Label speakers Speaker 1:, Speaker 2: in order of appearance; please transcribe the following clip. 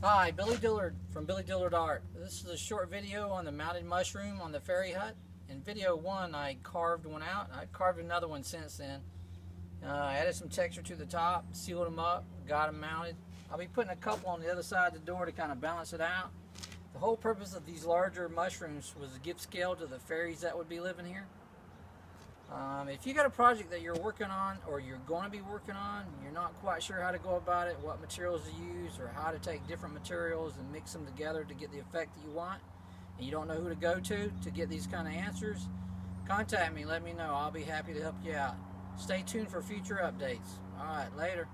Speaker 1: Hi, Billy Dillard from BillyDillardArt. This is a short video on the mounted mushroom on the fairy hut. In video 1, I carved one out. I carved another one since then. Added some texture to the top, sealed them up, got them mounted. I'll be putting a couple on the other side of the door to kind of balance it out. The whole purpose of these larger mushrooms was to give scale to the fairies that would be living here. If you got a project that you're working on or you're going to be working on, and you're not quite sure how to go about it, what materials to use, or how to take different materials and mix them together to get the effect that you want, and you don't know who to go to get these kind of answers, contact me, let me know. I'll be happy to help you out. Stay tuned for future updates. Alright, later.